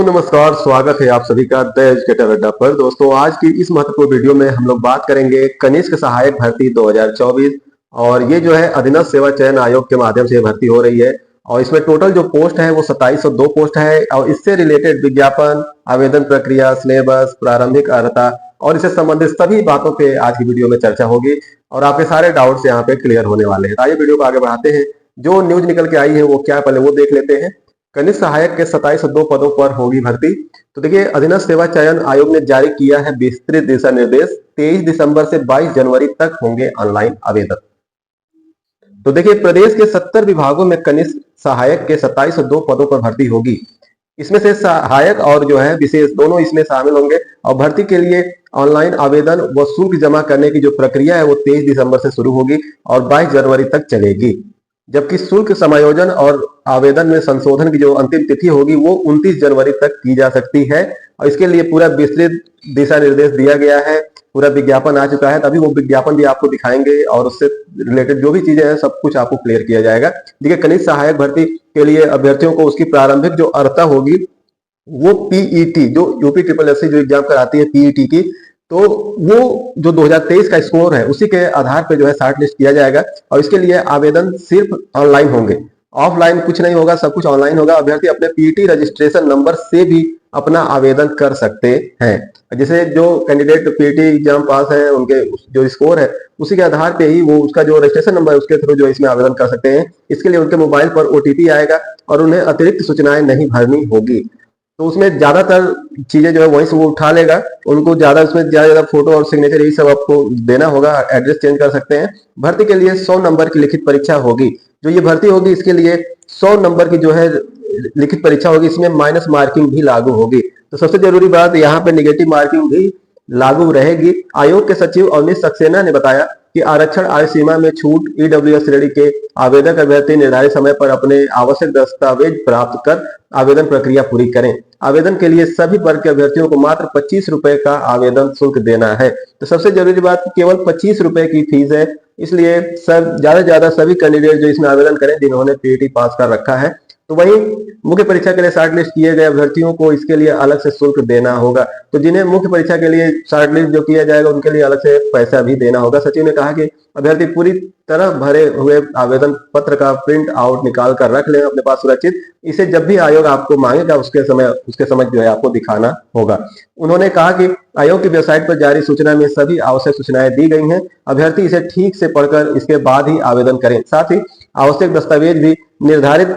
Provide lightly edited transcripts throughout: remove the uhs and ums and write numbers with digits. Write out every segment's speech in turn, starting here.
नमस्कार, स्वागत है आप सभी का द एजुकेटर अड्डा पर। दोस्तों, आज की इस महत्वपूर्ण वीडियो में हम लोग बात करेंगे कनिष्क सहायक भर्ती 2024। और ये जो है अधीनस्थ सेवा चयन आयोग के माध्यम से भर्ती हो रही है। और इसमें टोटल जो पोस्ट है वो 2702 पोस्ट है। और इससे रिलेटेड विज्ञापन, आवेदन प्रक्रिया, सिलेबस, प्रारंभिक अर्हता और इससे संबंधित सभी बातों पे आज की वीडियो में चर्चा होगी और आपके सारे डाउट्स यहाँ पे क्लियर होने वाले हैं। तो आइए वीडियो को आगे बढ़ाते हैं। जो न्यूज निकल के आई है वो क्या है, पहले वो देख लेते हैं। कनिष्ठ सहायक के 2702 पदों पर होगी भर्ती। तो देखिए, अधीनस्थ सेवा चयन आयोग ने जारी किया है विस्तृत दिशा निर्देश। 23 दिसंबर से 22 जनवरी तक होंगे ऑनलाइन आवेदन। तो देखिए, प्रदेश के 70 विभागों में कनिष्ठ सहायक के 2702 पदों पर भर्ती होगी। इसमें से सहायक और जो है विशेष दोनों इसमें शामिल होंगे। और भर्ती के लिए ऑनलाइन आवेदन व शुल्क जमा करने की जो प्रक्रिया है वो 23 दिसंबर से शुरू होगी और 22 जनवरी तक चलेगी। जबकि शुल्क समायोजन और आवेदन में संशोधन की जो अंतिम तिथि होगी वो 29 जनवरी तक की जा सकती है। और इसके लिए पूरा विस्तृत दिशा निर्देश दिया गया है, पूरा विज्ञापन आ चुका है। तभी वो विज्ञापन भी आपको दिखाएंगे और उससे रिलेटेड जो भी चीजें हैं सब कुछ आपको क्लियर किया जाएगा। देखिए, कनिष्ठ सहायक भर्ती के लिए अभ्यर्थियों को उसकी प्रारंभिक जो अर्हता होगी वो पीईटी, जो यूपी ट्रिपल एससी जो एग्जाम कराती है पीईटी की, तो वो जो 2023 का स्कोर है उसी के आधार पर जो है शॉर्ट लिस्ट किया जाएगा। और इसके लिए आवेदन सिर्फ ऑनलाइन होंगे, ऑफलाइन कुछ नहीं होगा, सब कुछ ऑनलाइन होगा। अभ्यर्थी अपने पीईटी रजिस्ट्रेशन नंबर से भी अपना आवेदन कर सकते हैं। जैसे जो कैंडिडेट पीईटी एग्जाम पास है उनके जो स्कोर है उसी के आधार पे ही वो उसका जो रजिस्ट्रेशन नंबर है उसके थ्रू जो इसमें आवेदन कर सकते हैं। इसके लिए उनके मोबाइल पर ओटीपी आएगा और उन्हें अतिरिक्त सूचनाएं नहीं भरनी होगी। तो उसमें ज्यादातर चीजें जो है वहीं से वो उठा लेगा। उनको ज्यादा उसमें ज्यादा फोटो और सिग्नेचर यही सब आपको देना होगा। एड्रेस चेंज कर सकते हैं। भर्ती के लिए 100 नंबर की लिखित परीक्षा होगी। जो ये भर्ती होगी इसके लिए 100 नंबर की जो है लिखित परीक्षा होगी। इसमें माइनस मार्किंग भी लागू होगी। तो सबसे जरूरी बात, यहाँ पे निगेटिव मार्किंग भी लागू रहेगी। आयोग के सचिव अवनीश सक्सेना ने बताया कि आरक्षण आयु सीमा में छूट, ईडब्ल्यूएस श्रेणी के आवेदक अभ्यर्थी निर्धारित समय पर अपने आवश्यक दस्तावेज प्राप्त कर आवेदन प्रक्रिया पूरी करें। आवेदन के लिए सभी वर्ग के अभ्यर्थियों को मात्र 25 रुपए का आवेदन शुल्क देना है। तो सबसे जरूरी बात, केवल 25 रुपए की फीस है। इसलिए सब ज्यादा से ज्यादा सभी कैंडिडेट जो इसमें आवेदन करें जिन्होंने पीईटी पास कर रखा है। तो वहीं मुख्य परीक्षा के लिए शॉर्ट लिस्ट किए गए अभ्यर्थियों को इसके लिए अलग से शुल्क देना होगा। तो जिन्हें मुख्य परीक्षा के लिए शॉर्ट लिस्ट जो किया जाएगा उनके लिए अलग से पैसा भी देना होगा। सचिव ने कहा कि अभ्यर्थी पूरी तरह भरे हुए आवेदन पत्र का प्रिंट आउट निकाल कर रख लें अपने पास सुरक्षित। इसे जब भी आयोग आपको मांगेगा उसके समझ जो है आपको दिखाना होगा। उन्होंने कहा कि आयोग की वेबसाइट पर जारी सूचना में सभी आवश्यक सूचनाएं दी गई हैं। अभ्यर्थी इसे ठीक से पढ़कर इसके बाद ही आवेदन करें। साथ ही आवश्यक दस्तावेज भी निर्धारित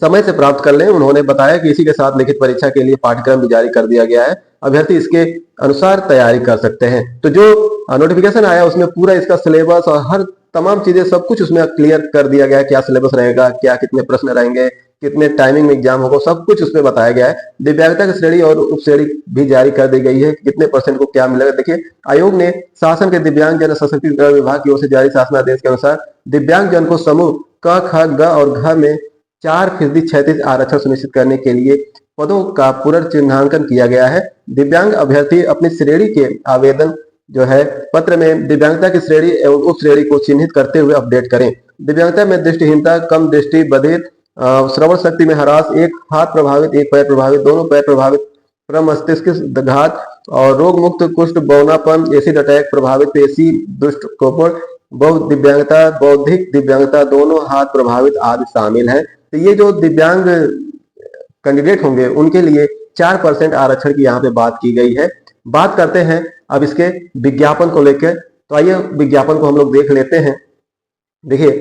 समय से प्राप्त कर लें। उन्होंने बताया कि इसी के साथ लिखित परीक्षा के लिए पाठ्यक्रम भी जारी कर दिया गया है। अभ्यर्थी इसके अनुसार तैयारी कर सकते हैं। तो जो नोटिफिकेशन आया उसमें पूरा इसका सिलेबस और हर तमाम चीजें सब कुछ उसमें क्लियर कर दिया गया है। क्या सिलेबस रहेगा, क्या कितने प्रश्न रहेंगे, कितने टाइमिंग में एग्जाम होगा, सब कुछ उसमें बताया गया है। दिव्यांगता की श्रेणी और उप श्रेणी भी जारी कर दी गई है, कितने परसेंट को क्या मिलेगा। देखिए, आयोग ने शासन के दिव्यांग जन सशक्तिकरण विभाग की ओर से जारी शासनादेश के अनुसार दिव्यांग जन को समूह क, ख, ग और घ में 4% क्षैतिज आरक्षण सुनिश्चित करने के लिए पदों का पुनर्चिन्हांकन किया गया है। दिव्यांग अभ्यर्थी अपनी श्रेणी के आवेदन जो है पत्र में दिव्यांगता की श्रेणी एवं उप श्रेणी को चिन्हित करते हुए अपडेट करें। दिव्यांगता में दृष्टिहीनता, कम दृष्टि, बधिर, श्रवण शक्ति में ह्रास, एक हाथ प्रभावित, एक पैर प्रभावित, दोनों पैर प्रभावित, प्रमस्तिष्क घात और रोग मुक्त कुष्ठ, बौनापन, एसिड अटैक, प्रभावित पेशी, दुष्ट कोपण, बहुत दिव्यांगता, बौद्धिक दिव्यांगता, दोनों हाथ प्रभावित आदि शामिल है। तो ये जो दिव्यांग कैंडिडेट होंगे उनके लिए 4% आरक्षण की यहाँ पे बात की गई है। बात करते हैं अब इसके विज्ञापन को लेकर। तो आइए विज्ञापन को हम लोग देख लेते हैं। देखिए,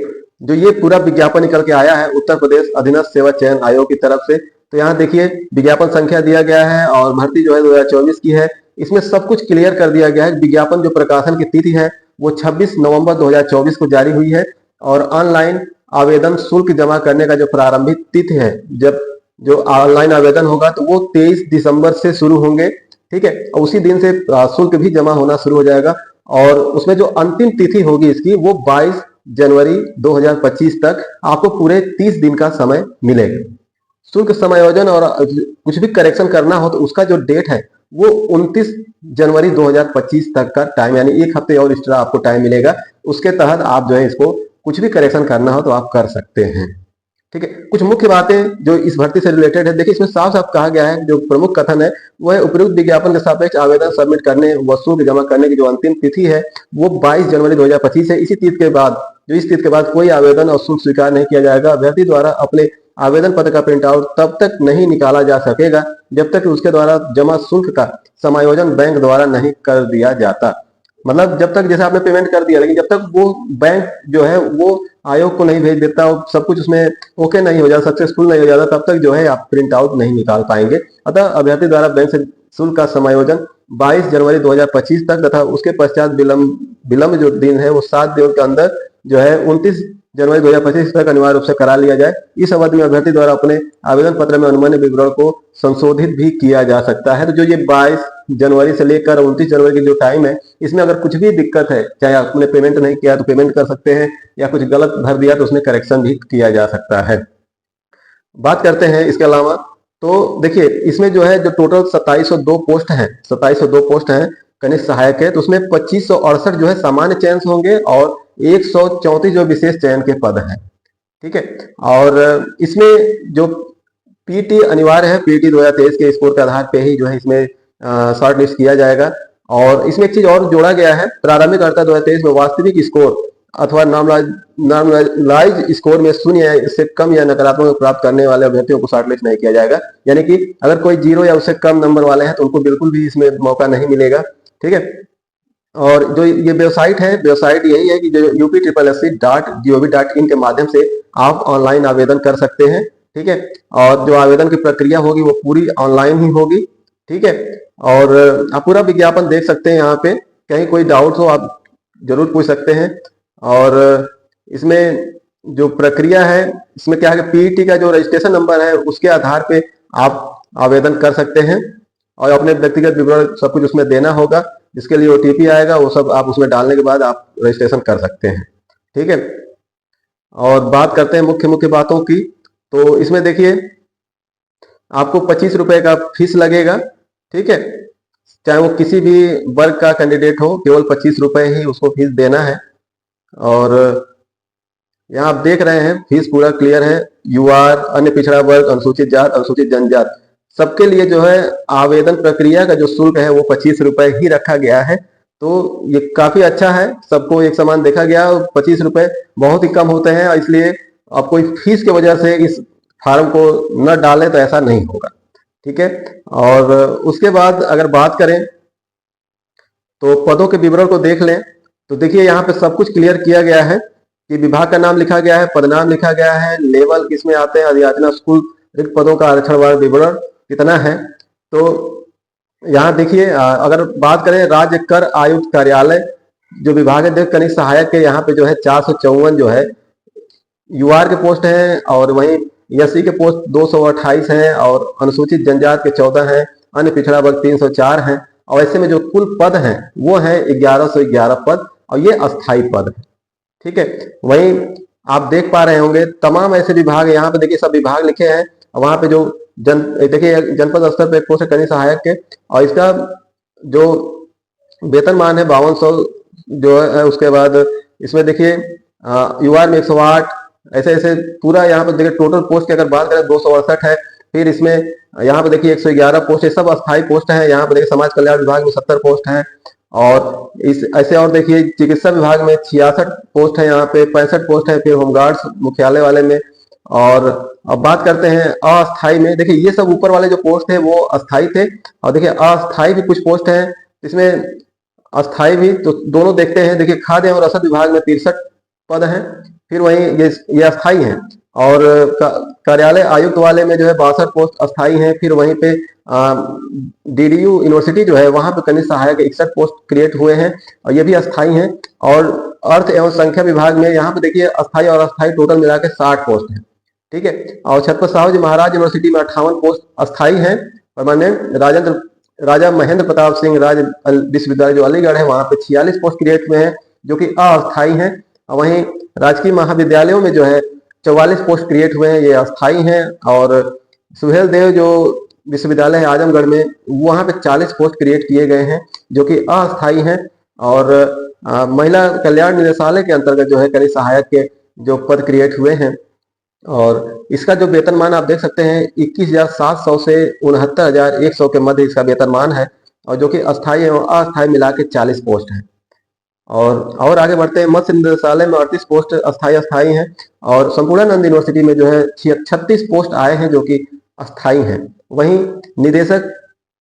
जो ये पूरा विज्ञापन निकल के आया है उत्तर प्रदेश अधीनस्थ सेवा चयन आयोग की तरफ से। तो यहाँ देखिए विज्ञापन संख्या दिया गया है और भर्ती जो है 2024 की है। इसमें सब कुछ क्लियर कर दिया गया है। विज्ञापन जो प्रकाशन की तिथि है वो 26 नवंबर 2024 को जारी हुई है। और ऑनलाइन आवेदन शुल्क जमा करने का जो प्रारंभिक तिथि है, जब जो ऑनलाइन आवेदन होगा तो वो 23 दिसंबर से शुरू होंगे। ठीक है, और उसी दिन से शुल्क भी जमा होना शुरू हो जाएगा। और उसमें जो अंतिम तिथि होगी इसकी वो 22 जनवरी 2025 तक आपको पूरे 30 दिन का समय मिलेगा। शुल्क समायोजन और कुछ भी करेक्शन करना हो तो उसका जो डेट है वो 29 जनवरी 2025 तक का टाइम, यानी एक हफ्ते और एक्स्ट्रा आपको टाइम मिलेगा। उसके तहत आप जो है इसको कुछ भी करेक्शन करना हो तो आप कर सकते हैं। ठीक है। कुछ मुख्य बातें जो इस भर्ती से रिलेटेड है, देखिए इसमें साफ साफ कहा गया है, जो प्रमुख कथन है वो है उपयुक्त विज्ञापन के सापेक्ष आवेदन सबमिट करने व शुल्क जमा करने की जो अंतिम तिथि है वो 22 जनवरी 2025 है। इस तिथि के बाद कोई आवेदन और शुल्क स्वीकार नहीं किया जाएगा। अभ्यर्थी द्वारा अपने आवेदन पत्र का प्रिंट आउट तब तक नहीं निकाला जा सकेगा जब तक उसके द्वारा जमा शुल्क का समायोजन बैंक द्वारा नहीं कर दिया जाता। मतलब जब तक, जैसे आपने पेमेंट कर दिया, लेकिन जब तक वो बैंक जो है वो आयोग को नहीं भेज देता, सब कुछ उसमें ओके नहीं हो जाता, सक्सेसफुल नहीं हो जाता, तब तक जो है आप प्रिंट आउट नहीं निकाल पाएंगे। अतः अभ्यर्थी द्वारा बैंक से शुल्क का समायोजन 22 जनवरी 2025 तक तथा उसके पश्चात विलंब जो दिन है वो 7 दिनों के अंदर जो है 29 जनवरी 2025 तक अनिवार्य रूप से करा लिया जाए। इस अवधि में अभ्यर्थी द्वारा अपने आवेदन पत्र में अनुमान्य विवरण को संशोधित भी किया जा सकता है। तो जो ये 22 जनवरी से लेकर 29 जनवरी की जो टाइम है, इसमें अगर कुछ भी दिक्कत है, चाहे आपने पेमेंट नहीं किया तो पेमेंट कर सकते हैं, या कुछ गलत भर दिया तो उसमें करेक्शन भी किया जा सकता है। बात करते हैं इसके अलावा, तो देखिए इसमें जो है जो टोटल 2702 पोस्ट हैं कनिष्ठ सहायक है, तो उसमें 2568 जो है सामान्य चयन से होंगे और 134 जो विशेष चयन के पद हैं। ठीक है। और इसमें जो पीटी अनिवार्य है, पीटी 2023 के स्कोर के आधार पे ही जो है इसमें शॉर्ट लिस्ट किया जाएगा। और इसमें एक चीज और जोड़ा गया है, प्रारंभिक अर्हता 2023 में वास्तविक स्कोर अथवा नॉर्मलाइज स्कोर में 0 या इससे कम या नकारात्मक प्राप्त करने वाले अभ्यर्थियों को शॉर्टलिस्ट नहीं किया जाएगा। यानी कि अगर कोई 0 या उससे कम नंबर वाले हैं तो उनको बिल्कुल भी इसमें मौका नहीं मिलेगा। ठीक है। और जो ये वेबसाइट यही है कि जो upsc.gov.in के माध्यम से आप ऑनलाइन आवेदन कर सकते हैं। ठीक है। और जो आवेदन की प्रक्रिया होगी वो पूरी ऑनलाइन ही होगी। ठीक है। और आप पूरा विज्ञापन देख सकते हैं, यहाँ पे कहीं कोई डाउट हो आप जरूर पूछ सकते हैं। और इसमें जो प्रक्रिया है, इसमें क्या है कि पीईटी का जो रजिस्ट्रेशन नंबर है उसके आधार पे आप आवेदन कर सकते हैं और अपने व्यक्तिगत विवरण सब कुछ उसमें देना होगा। जिसके लिए ओटीपी आएगा वो सब आप उसमें डालने के बाद आप रजिस्ट्रेशन कर सकते हैं। ठीक है। और बात करते हैं मुख्य बातों की, तो इसमें देखिए आपको 25 रुपए का फीस लगेगा। ठीक है। चाहे वो किसी भी वर्ग का कैंडिडेट हो, केवल 25 रुपए ही उसको फीस देना है। और यहाँ आप देख रहे हैं फीस पूरा क्लियर है। यूआर, अन्य पिछड़ा वर्ग, अनुसूचित जात, अनुसूचित जनजात, सबके लिए जो है आवेदन प्रक्रिया का जो शुल्क है वो 25 रुपए ही रखा गया है। तो ये काफी अच्छा है, सबको एक समान देखा गया। 25 रुपए बहुत ही कम होते हैं, इसलिए आप कोई फीस की वजह से इस फार्म को न डालें तो ऐसा नहीं होगा। ठीक है। और उसके बाद अगर बात करें तो पदों के विवरण को देख लें, तो देखिए यहाँ पे सब कुछ क्लियर किया गया है कि विभाग का नाम लिखा गया है, पदनाम लिखा गया है, लेवल किसमें आते हैं, अधियाचना स्कूल, रिक्त पदों का आरक्षणवार विवरण कितना है। तो यहाँ देखिए अगर बात करें राज्य कर आयुक्त कार्यालय जो विभाग है कनिष्ठ सहायक के, यहाँ पे जो है 454 जो है यूआर के पोस्ट हैं, और वहीं एससी के पोस्ट 228 हैं, और अनुसूचित जनजात के 14 हैं, अन्य पिछड़ा वर्ग 304 हैं। और ऐसे में जो कुल पद हैं वो है 1111 पद, और ये अस्थायी पद है। ठीक है। वहीं आप देख पा रहे होंगे तमाम ऐसे विभाग, यहाँ पे देखिए सब विभाग लिखे हैं। वहां पे जो देखिए जनपद स्तर पे एक पोस्ट है कनिष्ठ सहायक के, और इसका जो वेतनमान है 5200 जो है। उसके बाद इसमें देखिए यूआर में 108, ऐसे पूरा यहाँ पे देखिए टोटल पोस्ट की अगर बात करें 268 है। फिर इसमें यहाँ पे देखिए 111 पोस्ट है, सब अस्थायी पोस्ट है। यहाँ पे देखिए समाज कल्याण विभाग में 70 पोस्ट है, और इस ऐसे और देखिए चिकित्सा विभाग में 66 पोस्ट है, यहाँ पे 65 पोस्ट है। फिर होमगार्ड्स मुख्यालय वाले में। और अब बात करते हैं अस्थायी में, देखिए ये सब ऊपर वाले जो पोस्ट है वो अस्थायी थे, और देखिए अस्थायी भी कुछ पोस्ट है इसमें, अस्थायी भी, तो दोनों देखते हैं। देखिए खाद्य और रसद विभाग में 63 पद हैं, फिर वहीं ये अस्थायी हैं। और कार्यालय आयुक्त वाले में जो है 62 पोस्ट अस्थायी हैं। फिर वहीं पे डीडीयू यूनिवर्सिटी जो है वहां पे कनिष्ठ सहायक 61 पोस्ट क्रिएट हुए हैं, और ये भी अस्थायी हैं। और अर्थ एवं संख्या विभाग में यहाँ पे देखिए अस्थायी और अस्थायी टोटल मिला के 60 पोस्ट हैं। ठीक है। और छत्रपति साहू जी महाराज यूनिवर्सिटी में 58 पोस्ट अस्थायी हैं परमानेंट। राजा महेंद्र प्रताप सिंह राज विश्वविद्यालय जो अलीगढ़ है वहां पे 46 पोस्ट क्रिएट हुए हैं जो कि अस्थायी हैं। और वहीं राजकीय महाविद्यालयों में जो है 44 पोस्ट क्रिएट हुए हैं, ये अस्थायी हैं। और सुहेल देव जो विश्वविद्यालय है आजमगढ़ में, वहां पे 40 पोस्ट क्रिएट किए गए हैं जो कि अस्थायी हैं। और महिला कल्याण निदेशालय के अंतर्गत जो है कनिष्ठ सहायक के जो पद क्रिएट हुए हैं और इसका जो वेतनमान आप देख सकते हैं 21,700 से 69,100 के मध्य इसका वेतनमान है, और जो कि अस्थायी एवं अस्थायी मिला के 40 पोस्ट है। और आगे बढ़ते हैं, मत्स्य निदेशालय में 38 पोस्ट अस्थायी हैं, और संपूर्णानंद यूनिवर्सिटी में जो है 36 पोस्ट आए हैं जो कि अस्थायी हैं। वहीं निदेशक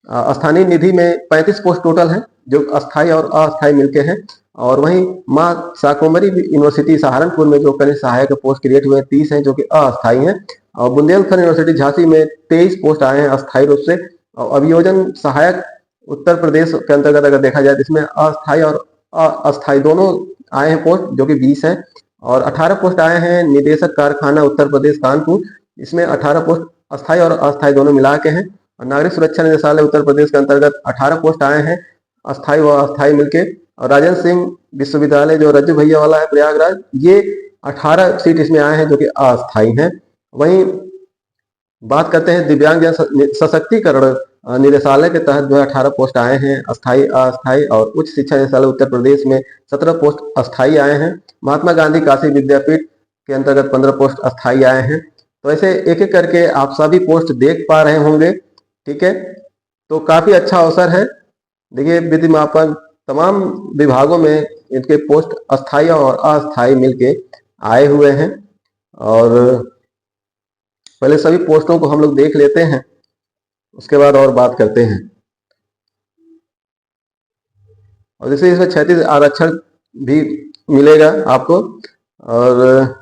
स्थानीय निधि में 35 पोस्ट टोटल हैं जो अस्थायी और अस्थायी मिलके हैं। और वहीं माँ शाकुंभरी यूनिवर्सिटी सहारनपुर में जो कनिष्ठ सहायक पोस्ट क्रिएट हुए 30 हैं जो कि अस्थायी हैं। और बुंदेलखंड यूनिवर्सिटी झांसी में 23 पोस्ट आए हैं अस्थायी रूप से। और अभियोजन सहायक उत्तर प्रदेश के अंतर्गत अगर देखा जाए तो इसमें अस्थायी और अस्थायी दोनों आए हैं पोस्ट जो कि 20 हैं। और 18 पोस्ट आए हैं निदेशक कारखाना उत्तर प्रदेश कानपुर, इसमें 18 पोस्ट अस्थायी और अस्थायी दोनों मिला के हैं। और नागरिक सुरक्षा निदेशालय उत्तर प्रदेश के अंतर्गत 18 पोस्ट आए हैं अस्थायी व अस्थायी मिलके। और राजेंद्र सिंह विश्वविद्यालय जो रज्जू भैया वाला है प्रयागराज, ये 18 सीट इसमें आए हैं जो कि अस्थायी हैं। वहीं बात करते हैं दिव्यांग जन सशक्तिकरण निदेशालय के तहत जो है 18 पोस्ट आए हैं अस्थायी अस्थायी। और उच्च शिक्षा निदेशालय उत्तर प्रदेश में 17 पोस्ट अस्थायी आए हैं। महात्मा गांधी काशी विद्यापीठ के अंतर्गत 15 पोस्ट अस्थायी आए हैं। तो ऐसे एक एक करके आप सभी पोस्ट देख पा रहे होंगे, ठीक है। तो काफी अच्छा अवसर है। देखिए विधि मापन तमाम विभागों में इनके पोस्ट अस्थायी और अस्थायी मिलके आए हुए हैं। और पहले सभी पोस्टों को हम लोग देख लेते हैं, उसके बाद और बात करते हैं। और जैसे इसमें 36 आरक्षण भी मिलेगा आपको। और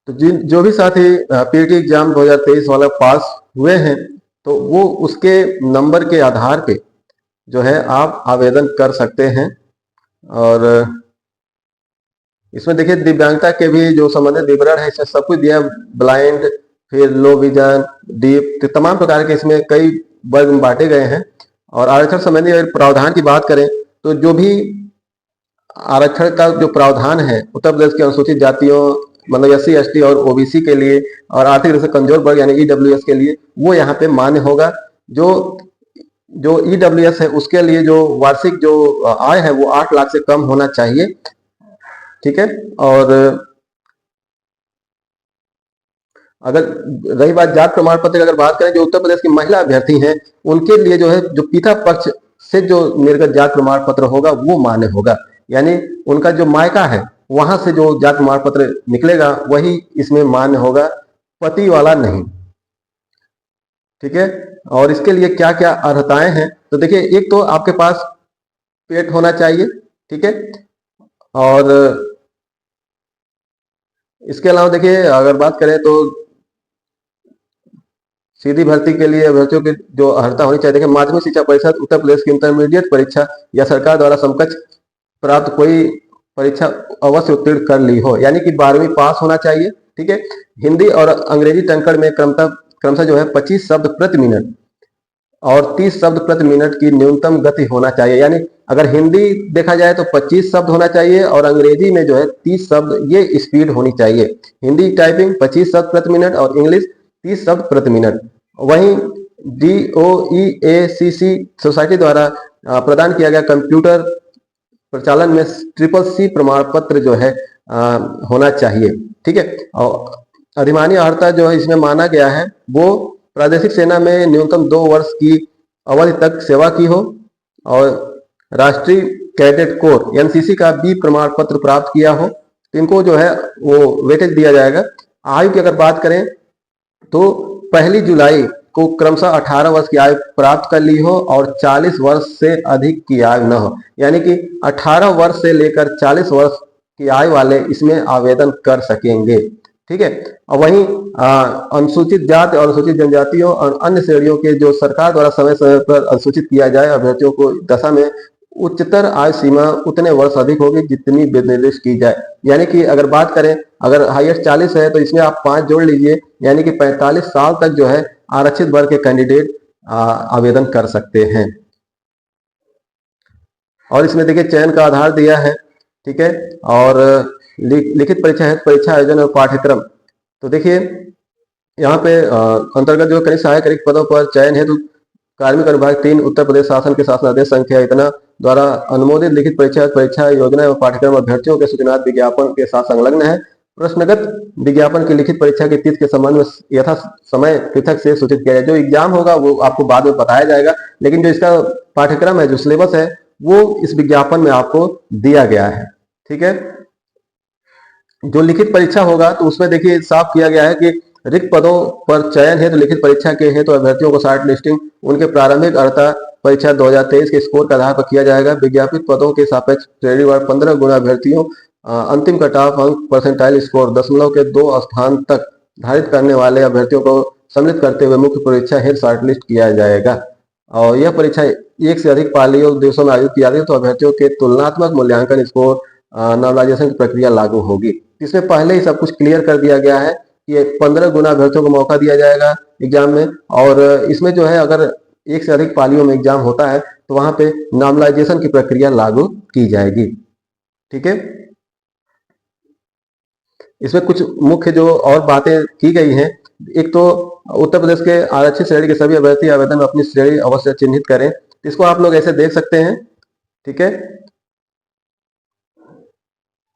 तो जो भी साथी पीटी एग्जाम 2023 वाला पास हुए हैं तो वो उसके नंबर के आधार पे जो है आप आवेदन कर सकते हैं। और इसमें देखिए दिव्यांगता के भी जो संबंधित विवरण है इसमें सब कुछ दिया है, ब्लाइंड, फिर लो विजन, डीप, तो तमाम प्रकार के इसमें कई वर्ग में बांटे गए हैं। और आरक्षण संबंधी अगर प्रावधान की बात करें तो जो भी आरक्षण का जो प्रावधान है उत्तर प्रदेश के अनुसूचित जातियों मतलब SC ST और OBC के लिए और आर्थिक रूप से कमजोर वर्ग यानी EWS के लिए वो यहाँ पे मान्य होगा। जो जो EWS है उसके लिए जो वार्षिक जो आय है वो 8 लाख से कम होना चाहिए, ठीक है। और अगर रही बात जात प्रमाण पत्र की अगर बात करें, जो उत्तर प्रदेश की महिला अभ्यर्थी हैं उनके लिए जो है जो पिता पक्ष से जो निर्गत जात प्रमाण पत्र होगा वो मान्य होगा, यानी उनका जो मायका है वहां से जो जात प्रमाण पत्र निकलेगा वही इसमें मान्य होगा, पति वाला नहीं, ठीक है। और इसके लिए क्या क्या अर्हताएं हैं तो देखिए एक तो आपके पास पेट होना चाहिए, ठीक है। और इसके अलावा देखिए अगर बात करें तो सीधी भर्ती के लिए अभ्यर्थियों की जो अर्हता होनी चाहिए, देखिए माध्यमिक शिक्षा परिषद उत्तर प्रदेश की इंटरमीडिएट परीक्षा या सरकार द्वारा समकक्ष प्राप्त कोई परीक्षा अवश्य उत्तीर्ण कर ली हो, यानी कि 12वीं पास होना चाहिए, ठीक है। हिंदी और अंग्रेजी टंकण में क्रमशः जो है 25 शब्द प्रति मिनट और 30 शब्द प्रति मिनट की न्यूनतम गति होना चाहिए, यानी अगर हिंदी देखा जाए तो 25 शब्द होना चाहिए और अंग्रेजी में जो है 30 शब्द ये स्पीड होनी चाहिए। हिंदी टाइपिंग 25 शब्द प्रति मिनट और इंग्लिश 30 शब्द प्रति मिनट। वहीं DOEACC सोसाइटी द्वारा प्रदान किया गया कंप्यूटर प्रचालन में CCC प्रमाण पत्र जो है होना चाहिए, ठीक है। और अधिमानी अर्हता जो है इसमें माना गया है वो प्रादेशिक सेना में न्यूनतम 2 वर्ष की अवधि तक सेवा की हो और राष्ट्रीय कैडेट कोर NCC का B प्रमाण पत्र प्राप्त किया हो, तो इनको जो है वो वेटेज दिया जाएगा। आयु की अगर बात करें तो 1 जुलाई को क्रमशः 18 वर्ष की आयु प्राप्त कर ली हो और 40 वर्ष से अधिक की आयु न हो, यानी कि 18 वर्ष से लेकर 40 वर्ष की आयु वाले इसमें आवेदन कर सकेंगे, ठीक है। और वहीं अनुसूचित जाति और अनुसूचित जनजातियों और अन्य श्रेणियों के जो सरकार द्वारा समय समय पर अनुसूचित किया जाए अभ्यर्थियों को दशा में उच्चतर आयु सीमा उतने वर्ष अधिक होगी जितनी निर्देश की जाए, यानी कि अगर बात करें अगर हाईएस्ट 40 है तो इसमें आप 5 जोड़ लीजिए, यानी कि 45 साल तक जो है आरक्षित वर्ग के कैंडिडेट आवेदन कर सकते हैं। और इसमें देखिए चयन का आधार दिया है, ठीक है। और लिखित परीक्षा है, परीक्षा आयोजन और पाठ्यक्रम, तो देखिए यहाँ पे अंतर्गत जो कनिष्ठ सहायक रिक्त पदों पर चयन हेतु कार्मिक अनुभाग 3 उत्तर प्रदेश शासन के शासनादेश संख्या इतना द्वारा अनुमोदित लिखित परीक्षा परीक्षा योजना एवं पाठ्यक्रम अभ्यर्थियों के सूचनार्थ विज्ञापन के साथ संलग्न है। प्रश्नगत विज्ञापन की लिखित परीक्षा की तिथि के संबंध में यथा समय पृथक से सूचित किया जाए। जो एग्जाम होगा वो आपको बाद में बताया जाएगा, लेकिन जो इसका पाठ्यक्रम है, जो सिलेबस है, वो इस विज्ञापन में आपको दिया गया है। ठीक है, जो लिखित परीक्षा होगा तो उसमें देखिए साफ किया गया है कि रिक्त पदों पर चयन हेतु लिखित परीक्षा के हेतु अभ्यर्थियों को शॉर्ट लिस्टिंग उनके प्रारंभिक अर्हता परीक्षा 2023 के स्कोर के आधार पर किया जाएगा। विज्ञापित पदों के सापेक्ष श्रेणीवार 15 गुना अभ्यर्थियों अंतिम कट ऑफ अंक परसेंटाइल स्कोर दशमलव के 2 स्थान तक धारित करने वाले अभ्यर्थियों को सम्मिलित करते हुए मुख्य परीक्षा हेतु शॉर्टलिस्ट किया जाएगा। और यह परीक्षा एक से अधिक पालियों दिवसों में आयोजित की जाती है, तो अभ्यर्थियों के तुलनात्मक मूल्यांकन स्कोर नॉर्मलाइजेशन की प्रक्रिया लागू होगी। इसमें पहले ही सब कुछ क्लियर कर दिया गया है कि 15 गुना अभ्यर्थियों को मौका दिया जाएगा एग्जाम में, और इसमें जो है अगर एक से अधिक पालियों में एग्जाम होता है तो वहां पे नॉर्मलाइजेशन की प्रक्रिया लागू की जाएगी। ठीक है, इसमें कुछ मुख्य जो और बातें की गई हैं, एक तो उत्तर प्रदेश के आरक्षित श्रेणी के सभी अभ्यर्थी आवेदन में अपनी श्रेणी अवश्य चिन्हित करें। इसको आप लोग ऐसे देख सकते हैं। ठीक है,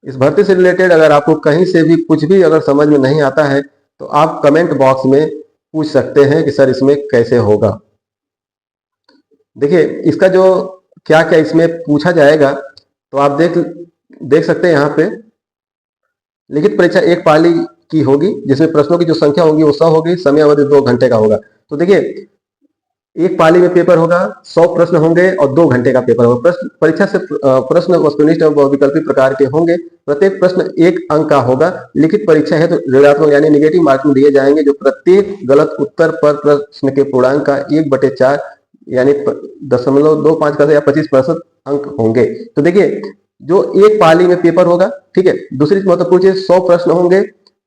इस भर्ती से रिलेटेड अगर आपको कहीं से भी कुछ भी अगर समझ में नहीं आता है तो आप कमेंट बॉक्स में पूछ सकते हैं कि सर इसमें कैसे होगा। देखिए इसका जो क्या क्या इसमें पूछा जाएगा तो आप देख सकते हैं। यहाँ पे लिखित परीक्षा एक पाली की होगी, जिसमें प्रश्नों की जो संख्या होगी वो 100 होगी, समय अवधि 2 घंटे का होगा। तो देखिए एक पाली में पेपर होगा, 100 प्रश्न होंगे और 2 घंटे का पेपर होगा। परीक्षा से प्रश्न वस्तुनिष्ठ और विकल्पी प्रकार के होंगे। प्रत्येक प्रश्न 1 अंक का होगा। लिखित परीक्षा है तो ऋणात्मक यानी नेगेटिव मार्किंग दिए जाएंगे, जो प्रत्येक गलत उत्तर पर प्रश्न के पूर्णांक का 1/4 यानी 0.25 का या 25% अंक होंगे। तो देखिए जो एक पाली में पेपर होगा, ठीक है, दूसरी महत्वपूर्ण चीज 100 प्रश्न होंगे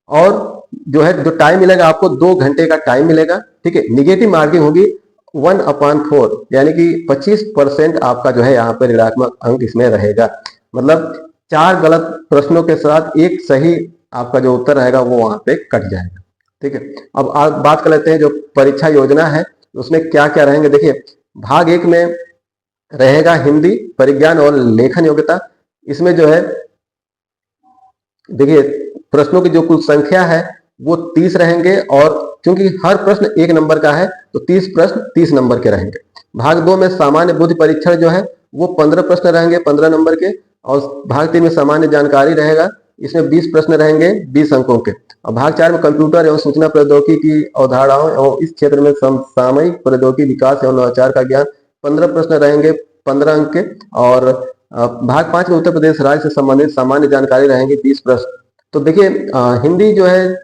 और जो है जो टाइम मिलेगा आपको 2 घंटे का टाइम मिलेगा। ठीक है, निगेटिव मार्किंग होगी 1/4 यानी कि 25% आपका जो है यहाँ पे ऋणात्मक अंक इसमें रहेगा। मतलब 4 गलत प्रश्नों के साथ एक सही आपका जो उत्तर रहेगा वो वहां पे कट जाएगा। ठीक है, अब आप बात कर लेते हैं जो परीक्षा योजना है उसमें क्या क्या रहेंगे। देखिए भाग 1 में रहेगा हिंदी, परिज्ञान और लेखन योग्यता। इसमें जो है देखिए प्रश्नों की जो कुल संख्या है वो 30 रहेंगे, और क्योंकि हर प्रश्न 1 नंबर का है तो 30 प्रश्न 30 नंबर के रहेंगे। भाग 2 में सामान्य बुद्धि परीक्षण जो है वो 15 प्रश्न रहेंगे 15 नंबर के, और भाग 3 में सामान्य जानकारी रहेगा, इसमें 20 प्रश्न रहेंगे 20 अंकों के। और भाग 4 में कंप्यूटर एवं सूचना प्रौद्योगिकी की अवधारणाओं एवं इस क्षेत्र में समसामयिक प्रौद्योगिकी विकास एवं नवाचार का ज्ञान 15 प्रश्न रहेंगे 15 अंक के। और भाग 5 में उत्तर प्रदेश राज्य से संबंधित सामान्य जानकारी रहेंगे 20 प्रश्न। तो देखिए हिंदी जो है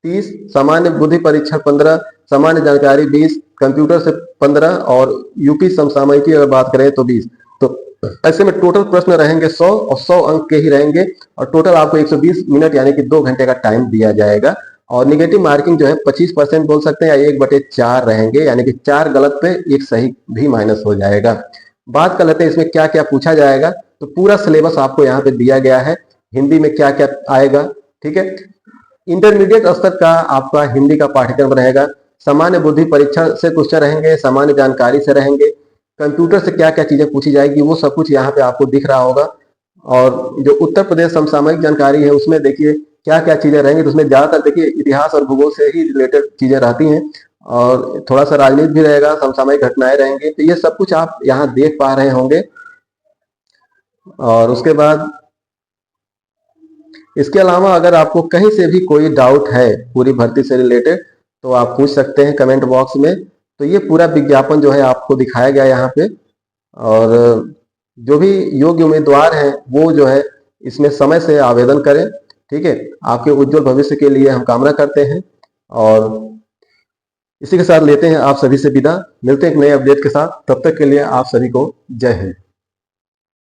30, सामान्य बुद्धि परीक्षण 15, सामान्य जानकारी 20, कंप्यूटर से 15 और यूपी समसामयिक की अगर बात करें तो 20। तो ऐसे में टोटल प्रश्न रहेंगे 100 और 100 अंक के ही रहेंगे, और टोटल आपको 120 मिनट यानी कि 2 घंटे का टाइम दिया जाएगा। और निगेटिव मार्किंग जो है 25% बोल सकते हैं या 1/4 रहेंगे, यानी कि 4 गलत पे 1 सही भी माइनस हो जाएगा। बात कर लेते हैं इसमें क्या क्या पूछा जाएगा। तो पूरा सिलेबस आपको यहाँ पे दिया गया है, हिंदी में क्या क्या आएगा। ठीक है, इंटरमीडिएट स्तर का आपका हिंदी का पाठ्यक्रम रहेगा। सामान्य बुद्धि परीक्षा से क्वेश्चन रहेंगे, सामान्य जानकारी से रहेंगे, कंप्यूटर से क्या क्या चीजें पूछी जाएगी वो सब कुछ यहाँ पे आपको दिख रहा होगा। और जो उत्तर प्रदेश समसामयिक जानकारी है उसमें देखिए क्या क्या चीजें रहेंगी। तो उसमें ज्यादातर देखिए इतिहास और भूगोल से ही रिलेटेड चीजें रहती हैं, और थोड़ा सा राजनीति भी रहेगा, समसामयिक घटनाएं रहेंगी। तो ये सब कुछ आप यहाँ देख पा रहे होंगे। और उसके बाद इसके अलावा अगर आपको कहीं से भी कोई डाउट है पूरी भर्ती से रिलेटेड तो आप पूछ सकते हैं कमेंट बॉक्स में। तो ये पूरा विज्ञापन जो है आपको दिखाया गया यहाँ पे, और जो भी योग्य उम्मीदवार हैं वो जो है इसमें समय से आवेदन करें। ठीक है, आपके उज्जवल भविष्य के लिए हम कामना करते हैं, और इसी के साथ लेते हैं आप सभी से विदा। मिलते हैं एक नए अपडेट के साथ, तब तक के लिए आप सभी को जय हिंद।